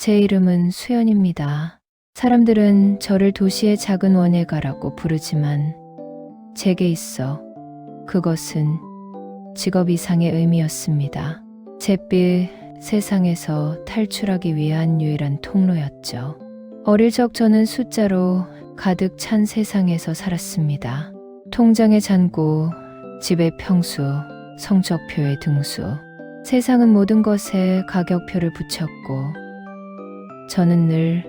제 이름은 수연입니다. 사람들은 저를 도시의 작은 원예가라고 부르지만 제게 있어 그것은 직업 이상의 의미였습니다. 잿빛 세상에서 탈출하기 위한 유일한 통로였죠. 어릴 적 저는 숫자로 가득 찬 세상에서 살았습니다. 통장의 잔고, 집의 평수, 성적표의 등수. 세상은 모든 것에 가격표를 붙였고 저는 늘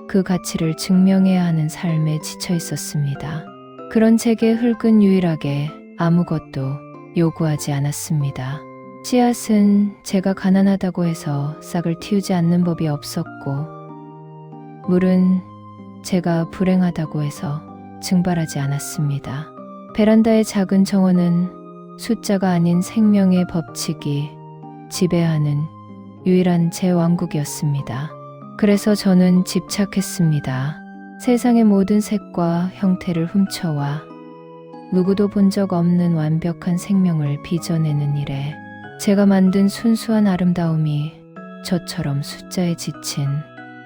그 가치를 증명해야 하는 삶에 지쳐 있었습니다. 그런 제게 흙은 유일하게 아무것도 요구하지 않았습니다. 씨앗은 제가 가난하다고 해서 싹을 틔우지 않는 법이 없었고, 물은 제가 불행하다고 해서 증발하지 않았습니다. 베란다의 작은 정원은 숫자가 아닌 생명의 법칙이 지배하는 유일한 제 왕국이었습니다. 그래서 저는 집착했습니다. 세상의 모든 색과 형태를 훔쳐와 누구도 본 적 없는 완벽한 생명을 빚어내는 일에 제가 만든 순수한 아름다움이 저처럼 숫자에 지친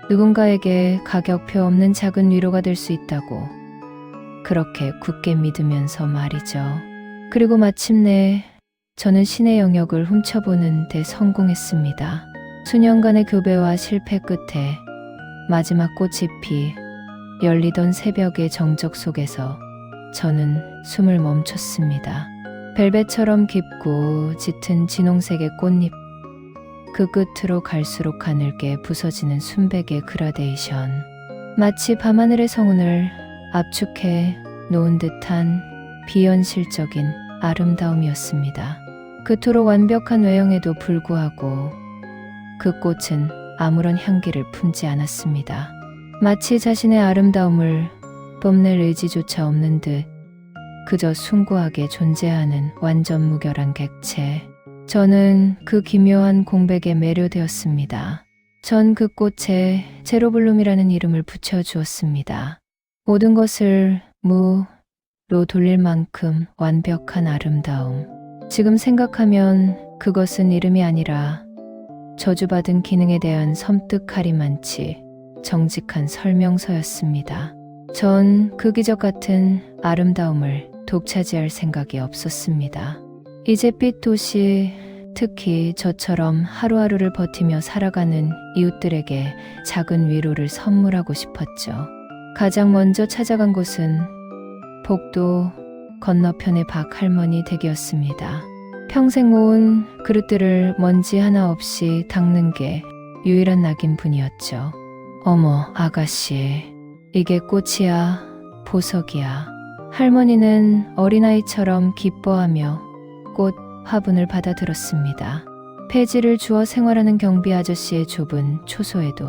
누군가에게 가격표 없는 작은 위로가 될 수 있다고 그렇게 굳게 믿으면서 말이죠. 그리고 마침내 저는 신의 영역을 훔쳐보는 데 성공했습니다. 수년간의 교배와 실패 끝에 마지막 꽃이 피 열리던 새벽의 정적 속에서 저는 숨을 멈췄습니다. 벨벳처럼 깊고 짙은 진홍색의 꽃잎, 그 끝으로 갈수록 가늘게 부서지는 순백의 그라데이션, 마치 밤하늘의 성운을 압축해 놓은 듯한 비현실적인 아름다움이었습니다. 그토록 완벽한 외형에도 불구하고 그 꽃은 아무런 향기를 품지 않았습니다. 마치 자신의 아름다움을 뽐낼 의지조차 없는 듯 그저 숭고하게 존재하는 완전 무결한 객체. 저는 그 기묘한 공백에 매료되었습니다. 전 그 꽃에 제로블룸이라는 이름을 붙여주었습니다. 모든 것을 무로 돌릴 만큼 완벽한 아름다움. 지금 생각하면 그것은 이름이 아니라 저주받은 기능에 대한 섬뜩하리만치 정직한 설명서였습니다. 전 그 기적 같은 아름다움을 독차지할 생각이 없었습니다. 이제 빛 도시, 특히 저처럼 하루하루를 버티며 살아가는 이웃들에게 작은 위로를 선물하고 싶었죠. 가장 먼저 찾아간 곳은 복도 건너편의 박 할머니 댁이었습니다. 평생 모은 그릇들을 먼지 하나 없이 닦는 게 유일한 낙인분이었죠. 어머, 아가씨, 이게 꽃이야, 보석이야. 할머니는 어린아이처럼 기뻐하며 꽃 화분을 받아들었습니다. 폐지를 주워 생활하는 경비 아저씨의 좁은 초소에도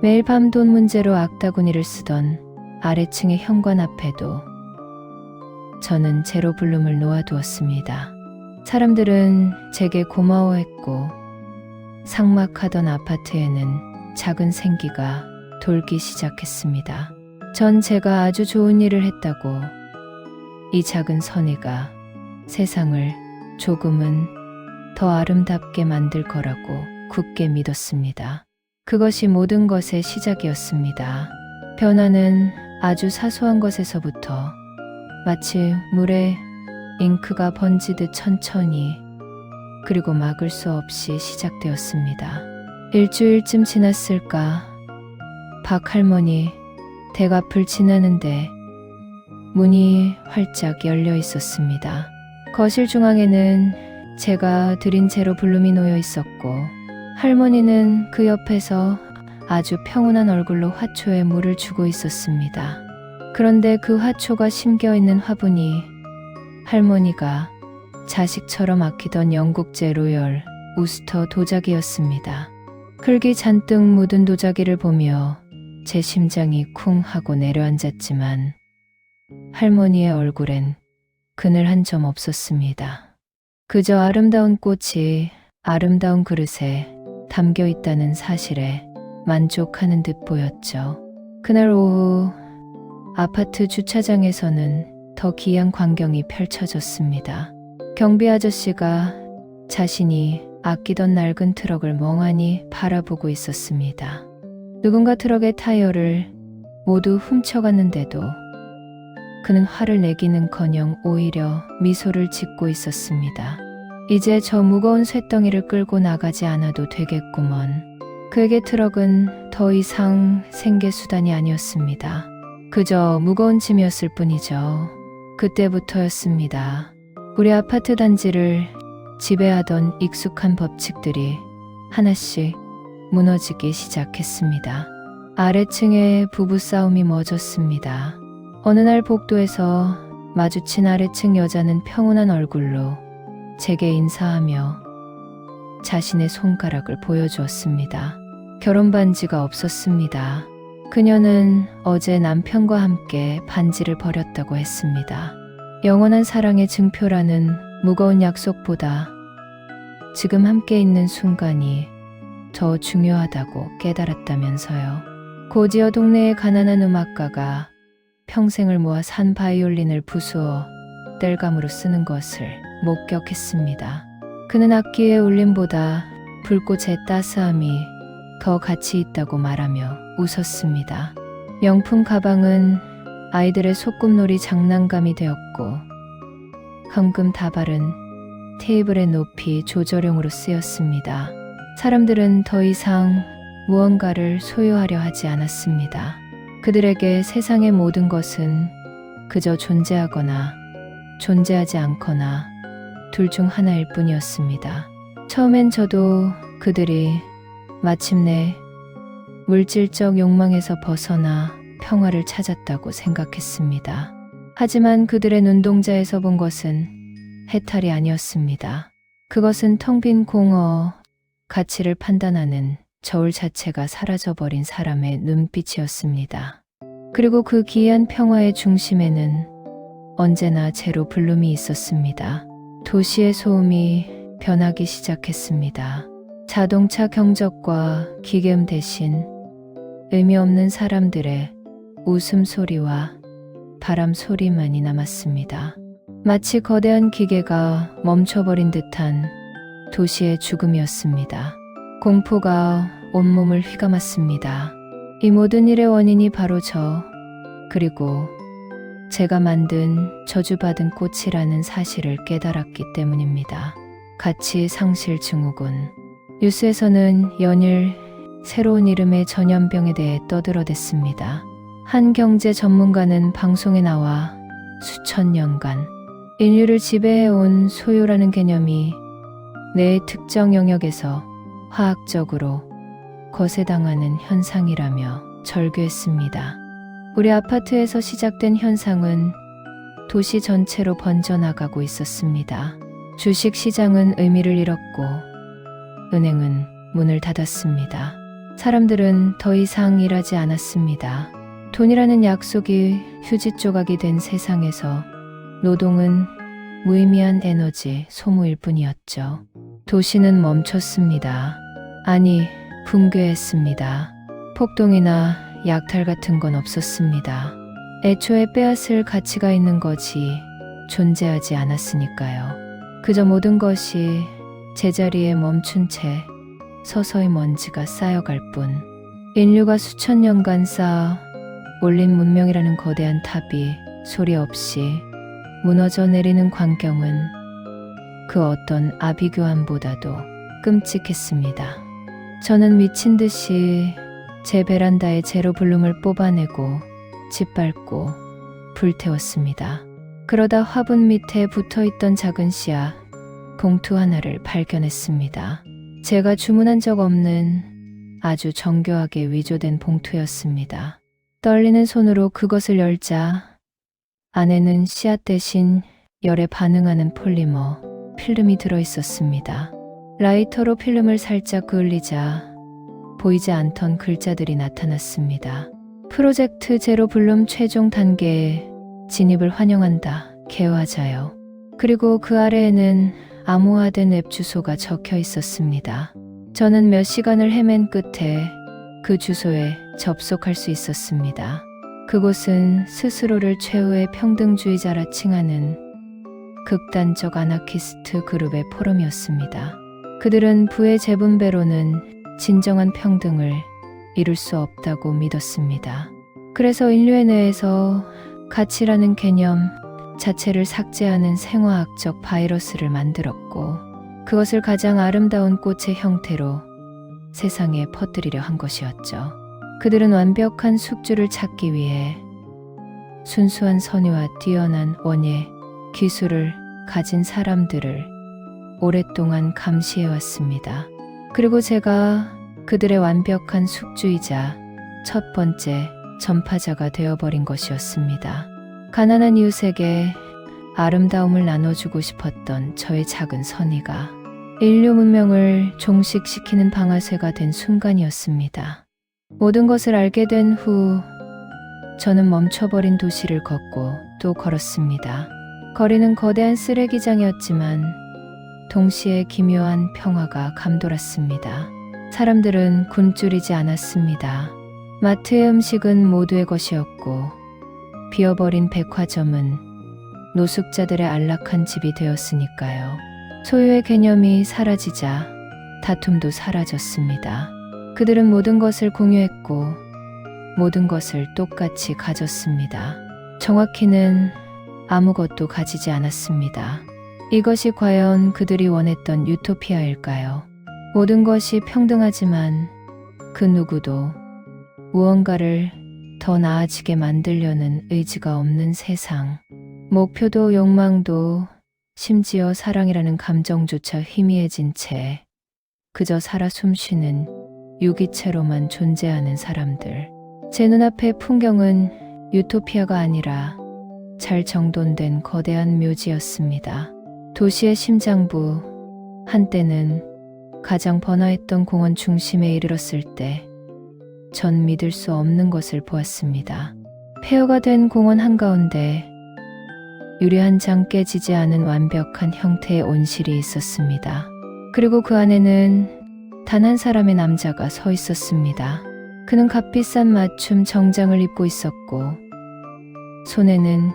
매일 밤 돈 문제로 악다구니를 쓰던 아래층의 현관 앞에도 저는 제로블룸을 놓아두었습니다. 사람들은 제게 고마워했고 삭막하던 아파트에는 작은 생기가 돌기 시작했습니다. 전 제가 아주 좋은 일을 했다고, 이 작은 선의가 세상을 조금은 더 아름답게 만들 거라고 굳게 믿었습니다. 그것이 모든 것의 시작이었습니다. 변화는 아주 사소한 것에서부터 마치 물에 잉크가 번지듯 천천히 그리고 막을 수 없이 시작되었습니다. 일주일쯤 지났을까, 박 할머니 댁 앞을 지나는데 문이 활짝 열려 있었습니다. 거실 중앙에는 제가 드린 제로블룸이 놓여 있었고, 할머니는 그 옆에서 아주 평온한 얼굴로 화초에 물을 주고 있었습니다. 그런데 그 화초가 심겨있는 화분이 할머니가 자식처럼 아끼던 영국제 로열 우스터 도자기였습니다. 흙이 잔뜩 묻은 도자기를 보며 제 심장이 쿵 하고 내려앉았지만 할머니의 얼굴엔 그늘 한 점 없었습니다. 그저 아름다운 꽃이 아름다운 그릇에 담겨 있다는 사실에 만족하는 듯 보였죠. 그날 오후 아파트 주차장에서는 더 기이한 광경이 펼쳐졌습니다. 경비 아저씨가 자신이 아끼던 낡은 트럭을 멍하니 바라보고 있었습니다. 누군가 트럭의 타이어를 모두 훔쳐갔는데도 그는 화를 내기는커녕 오히려 미소를 짓고 있었습니다. 이제 저 무거운 쇳덩이를 끌고 나가지 않아도 되겠구먼. 그에게 트럭은 더 이상 생계수단이 아니었습니다. 그저 무거운 짐이었을 뿐이죠. 그때부터였습니다. 우리 아파트 단지를 지배하던 익숙한 법칙들이 하나씩 무너지기 시작했습니다. 아래층의 부부싸움이 멎었습니다. 어느 날 복도에서 마주친 아래층 여자는 평온한 얼굴로 제게 인사하며 자신의 손가락을 보여주었습니다. 결혼 반지가 없었습니다. 그녀는 어제 남편과 함께 반지를 버렸다고 했습니다. 영원한 사랑의 증표라는 무거운 약속보다 지금 함께 있는 순간이 더 중요하다고 깨달았다면서요. 고지어 동네의 가난한 음악가가 평생을 모아 산 바이올린을 부수어 땔감으로 쓰는 것을 목격했습니다. 그는 악기의 울림보다 불꽃의 따스함이 더 가치 있다고 말하며 웃었습니다. 명품 가방은 아이들의 소꿉놀이 장난감이 되었고 황금 다발은 테이블의 높이 조절용으로 쓰였습니다. 사람들은 더 이상 무언가를 소유하려 하지 않았습니다. 그들에게 세상의 모든 것은 그저 존재하거나 존재하지 않거나 둘 중 하나일 뿐이었습니다. 처음엔 저도 그들이 마침내 물질적 욕망에서 벗어나 평화를 찾았다고 생각했습니다. 하지만 그들의 눈동자에서 본 것은 해탈이 아니었습니다. 그것은 텅 빈 공허, 가치를 판단하는 저울 자체가 사라져버린 사람의 눈빛이었습니다. 그리고 그 기이한 평화의 중심에는 언제나 제로 블룸이 있었습니다. 도시의 소음이 변하기 시작했습니다. 자동차 경적과 기계음 대신 의미 없는 사람들의 웃음소리와 바람 소리만이 남았습니다. 마치 거대한 기계가 멈춰버린 듯한 도시의 죽음이었습니다. 공포가 온몸을 휘감았습니다. 이 모든 일의 원인이 바로 그리고 제가 만든 저주받은 꽃이라는 사실을 깨달았기 때문입니다. 가치 상실 증후군. 뉴스에서는 연일 새로운 이름의 전염병에 대해 떠들어댔습니다. 한 경제 전문가는 방송에 나와 수천 년간 인류를 지배해온 소유라는 개념이 내 특정 영역에서 화학적으로 거세당하는 현상이라며 절규했습니다. 우리 아파트에서 시작된 현상은 도시 전체로 번져나가고 있었습니다. 주식 시장은 의미를 잃었고 은행은 문을 닫았습니다. 사람들은 더 이상 일하지 않았습니다. 돈이라는 약속이 휴지 조각이 된 세상에서 노동은 무의미한 에너지 소모일 뿐이었죠. 도시는 멈췄습니다. 아니, 붕괴했습니다. 폭동이나 약탈 같은 건 없었습니다. 애초에 빼앗을 가치가 있는 것이 존재하지 않았으니까요. 그저 모든 것이 제자리에 멈춘 채 서서히 먼지가 쌓여갈 뿐. 인류가 수천 년간 쌓아 올린 문명이라는 거대한 탑이 소리 없이 무너져 내리는 광경은 그 어떤 아비규환보다도 끔찍했습니다. 저는 미친 듯이 제 베란다에 제로 블룸을 뽑아내고 짓밟고 불태웠습니다. 그러다 화분 밑에 붙어있던 작은 씨앗 봉투 하나를 발견했습니다. 제가 주문한 적 없는 아주 정교하게 위조된 봉투였습니다. 떨리는 손으로 그것을 열자 안에는 씨앗 대신 열에 반응하는 폴리머 필름이 들어있었습니다. 라이터로 필름을 살짝 그을리자 보이지 않던 글자들이 나타났습니다. 프로젝트 제로 블룸 최종 단계에 진입을 환영한다. 개화자요. 그리고 그 아래에는 암호화된 웹 주소가 적혀 있었습니다. 저는 몇 시간을 헤맨 끝에 그 주소에 접속할 수 있었습니다. 그곳은 스스로를 최후의 평등주의자라 칭하는 극단적 아나키스트 그룹의 포럼이었습니다. 그들은 부의 재분배로는 진정한 평등을 이룰 수 없다고 믿었습니다. 그래서 인류의 뇌에서 가치라는 개념 자체를 삭제하는 생화학적 바이러스를 만들었고 그것을 가장 아름다운 꽃의 형태로 세상에 퍼뜨리려 한 것이었죠. 그들은 완벽한 숙주를 찾기 위해 순수한 선의와 뛰어난 원예, 기술을 가진 사람들을 오랫동안 감시해왔습니다. 그리고 제가 그들의 완벽한 숙주이자 첫 번째 전파자가 되어버린 것이었습니다. 가난한 이웃에게 아름다움을 나눠주고 싶었던 저의 작은 선의가 인류 문명을 종식시키는 방아쇠가 된 순간이었습니다. 모든 것을 알게 된 후 저는 멈춰버린 도시를 걷고 또 걸었습니다. 거리는 거대한 쓰레기장이었지만 동시에 기묘한 평화가 감돌았습니다. 사람들은 굶주리지 않았습니다. 마트의 음식은 모두의 것이었고 비어버린 백화점은 노숙자들의 안락한 집이 되었으니까요. 소유의 개념이 사라지자 다툼도 사라졌습니다. 그들은 모든 것을 공유했고 모든 것을 똑같이 가졌습니다. 정확히는 아무것도 가지지 않았습니다. 이것이 과연 그들이 원했던 유토피아일까요? 모든 것이 평등하지만 그 누구도 무언가를 더 나아지게 만들려는 의지가 없는 세상. 목표도 욕망도 심지어 사랑이라는 감정조차 희미해진 채 그저 살아 숨쉬는 유기체로만 존재하는 사람들. 제 눈앞의 풍경은 유토피아가 아니라 잘 정돈된 거대한 묘지였습니다. 도시의 심장부, 한때는 가장 번화했던 공원 중심에 이르렀을 때 전 믿을 수 없는 것을 보았습니다. 폐허가 된 공원 한가운데 유리 한 장 깨지지 않은 완벽한 형태의 온실이 있었습니다. 그리고 그 안에는 단 한 사람의 남자가 서 있었습니다. 그는 값비싼 맞춤 정장을 입고 있었고 손에는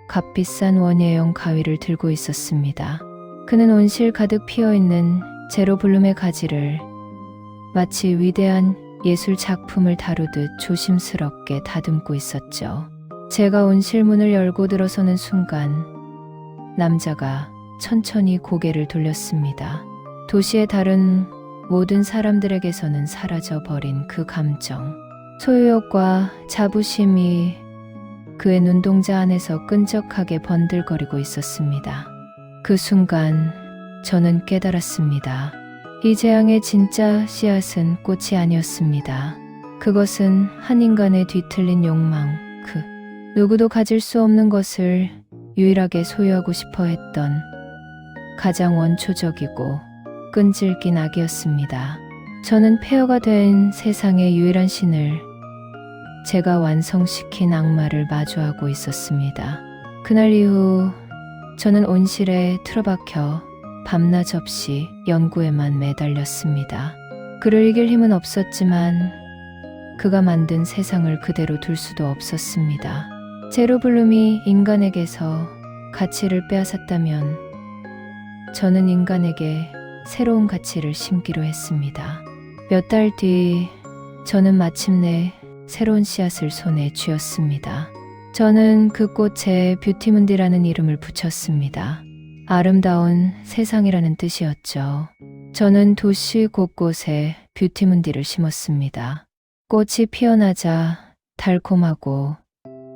값비싼 원예용 가위를 들고 있었습니다. 그는 온실 가득 피어있는 제로블룸의 가지를 마치 위대한 예술 작품을 다루듯 조심스럽게 다듬고 있었죠. 제가 온실 문을 열고 들어서는 순간 남자가 천천히 고개를 돌렸습니다. 도시의 다른 모든 사람들에게서는 사라져버린 그 감정, 소유욕과 자부심이 그의 눈동자 안에서 끈적하게 번들거리고 있었습니다. 그 순간 저는 깨달았습니다. 이 재앙의 진짜 씨앗은 꽃이 아니었습니다. 그것은 한 인간의 뒤틀린 욕망, 그 누구도 가질 수 없는 것을 유일하게 소유하고 싶어 했던 가장 원초적이고 끈질긴 악이었습니다. 저는 폐허가 된 세상의 유일한 신을 제가 완성시킨 악마를 마주하고 있었습니다. 그날 이후 저는 온실에 틀어박혀 밤낮 없이 연구에만 매달렸습니다. 그를 이길 힘은 없었지만 그가 만든 세상을 그대로 둘 수도 없었습니다. 제로블룸이 인간에게서 가치를 빼앗았다면 저는 인간에게 새로운 가치를 심기로 했습니다. 몇 달 뒤 저는 마침내 새로운 씨앗을 손에 쥐었습니다. 저는 그 꽃에 뷰티문디라는 이름을 붙였습니다. 아름다운 세상이라는 뜻이었죠. 저는 도시 곳곳에 뷰티문디를 심었습니다. 꽃이 피어나자 달콤하고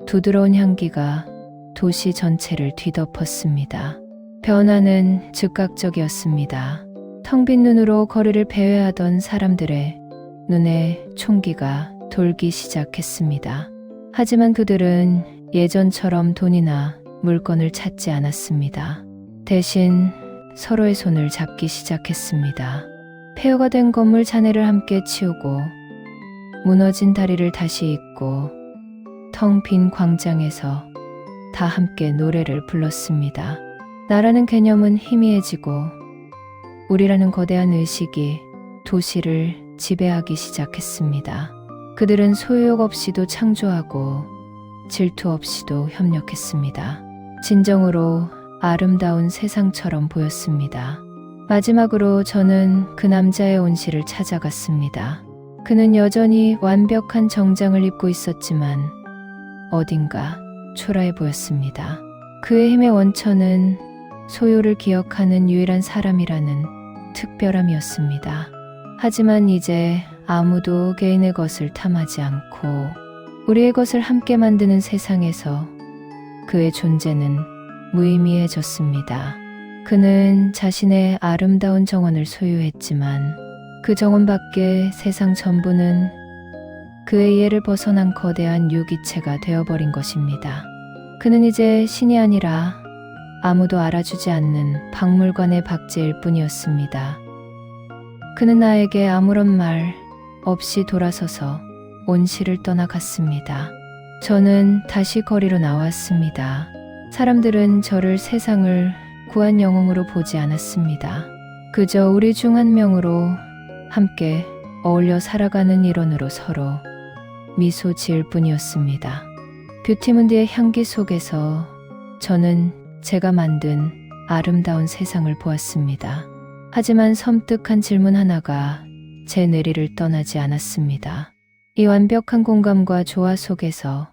부드러운 향기가 도시 전체를 뒤덮었습니다. 변화는 즉각적이었습니다. 텅 빈 눈으로 거리를 배회하던 사람들의 눈에 총기가 돌기 시작했습니다. 하지만 그들은 예전처럼 돈이나 물건을 찾지 않았습니다. 대신 서로의 손을 잡기 시작했습니다. 폐허가 된 건물 잔해를 함께 치우고 무너진 다리를 다시 잇고 텅 빈 광장에서 다 함께 노래를 불렀습니다. 나라는 개념은 희미해지고 우리라는 거대한 의식이 도시를 지배하기 시작했습니다. 그들은 소유욕 없이도 창조하고 질투 없이도 협력했습니다. 진정으로 아름다운 세상처럼 보였습니다. 마지막으로 저는 그 남자의 온실을 찾아갔습니다. 그는 여전히 완벽한 정장을 입고 있었지만 어딘가 초라해 보였습니다. 그의 힘의 원천은 소요를 기억하는 유일한 사람이라는 특별함이었습니다. 하지만 이제 아무도 개인의 것을 탐하지 않고 우리의 것을 함께 만드는 세상에서 그의 존재는 무의미해졌습니다. 그는 자신의 아름다운 정원을 소유했지만 그 정원 밖의 세상 전부는 그의 이해를 벗어난 거대한 유기체가 되어버린 것입니다. 그는 이제 신이 아니라 아무도 알아주지 않는 박물관의 박제일 뿐이었습니다. 그는 나에게 아무런 말 없이 돌아서서 온실을 떠나갔습니다. 저는 다시 거리로 나왔습니다. 사람들은 저를 세상을 구한 영웅으로 보지 않았습니다. 그저 우리 중 한 명으로 함께 어울려 살아가는 일원으로 서로 미소 지을 뿐이었습니다. 뷰티문드의 향기 속에서 저는 제가 만든 아름다운 세상을 보았습니다. 하지만 섬뜩한 질문 하나가 제 뇌리를 떠나지 않았습니다. 이 완벽한 공감과 조화 속에서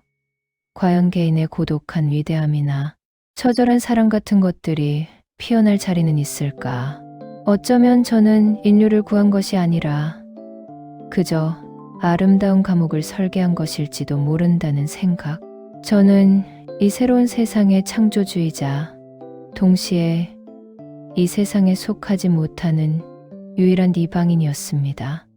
과연 개인의 고독한 위대함이나 처절한 사랑 같은 것들이 피어날 자리는 있을까? 어쩌면 저는 인류를 구한 것이 아니라 그저 아름다운 감옥을 설계한 것일지도 모른다는 생각. 저는 이 새로운 세상의 창조주이자 동시에 이 세상에 속하지 못하는 유일한 이방인이었습니다.